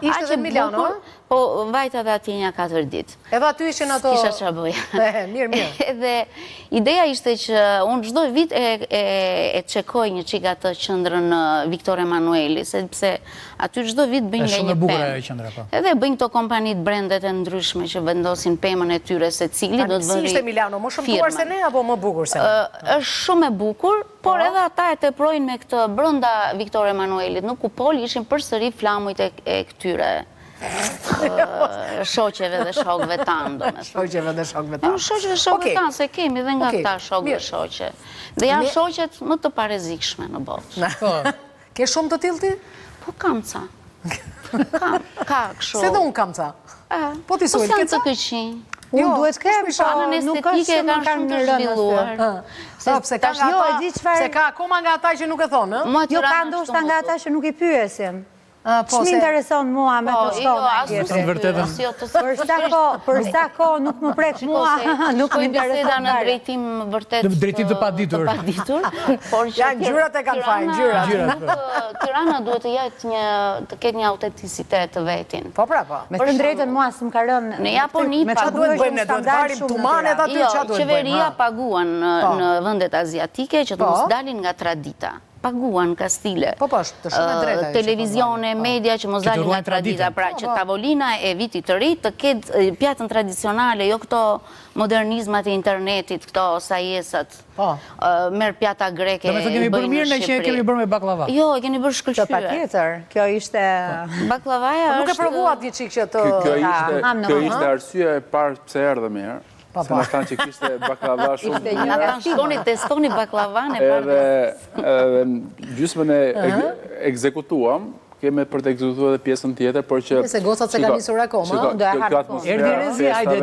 Ishte dhe Milano, po vajta dhe atje një 4 ditë. Edhe aty ishin ato... Kisha qa bëja. Mirë. Edhe ideja ishte që unë çdo vit e çekoj një çik atë qendrën Viktor Emanueli, sepse aty çdo vit bëjnë nga një pemë. Edhe bëjnë këto kompanitë brendet e ndryshme që vendosin pemën e tyre secili do të Si ishte Milano, më shëmtuar se ne apo më bukur se ne? Është shumë e bukur, por edhe ata e teprojnë me këtë brenda Viktor Emanuelit, në kupol ishin përsëri flamujt e këtyre shoqeve dhe shokëve tanë. Shoqeve dhe shokëve tanë. Shoqeve dhe shokëve tanë, se kemi dhe nga këta shokë dhe shoqe. Dhe janë shoqet më të parezikshme në botë. Ke shumë të tillë ti? Po kam ca. Ka kështu. Se dhe unë kam ca. Po ti suel, ke ca? Po sa të këqin. Unë duhet kem, Anën estetike e kanë shumë të zhvilluar. Se ka akoma nga ata që nuk e thonë, Jo, ka ndoshta nga ata që nuk i pyesin. Shmi intereson mua me të shkona. Për sa ko nuk më prek mua, nuk më intereson në drejtim vërtet... Në drejtim të paditur. Janë gjyrat e kanë fajnë, gjyrat. Tirana duhet të ketë një autenticitet të vetin. Po pra, po. Me të drejtën mua së më ka rënë... Në Japoni bëjmë ne, duhet varim tumanet aty, qa duhet bëjmë? Qeveria paguan në vendet aziatike që të mos dalin nga tradita. Paguan kastile, televizione, media që mos dalin nga tradita, pra që tavolina e vitit të ri të ketë pjatën tradicionale, jo këto modernizmat e internetit, këto sajesat, merë pjata greke, do me të kemi bërë mirë në që kemi bërë me baklava. Jo, kemi bërë shkëllqyre. Pa tjetër, kjo ishte... Baklavaja është... Nuk e provuat një qikë që të... Kjo ishte arsye e parë pse erdhe mirë. Se në thanë që kishte baklava shumë... Në tanë testoni baklavan e parë. Edhe gjysmën e ekzekutuam, keme për të ekzekutuar edhe pjesën tjetër, por që... Se gocat se ka nisur akoma, do e harë të thonë. Erdi rezi, ajde.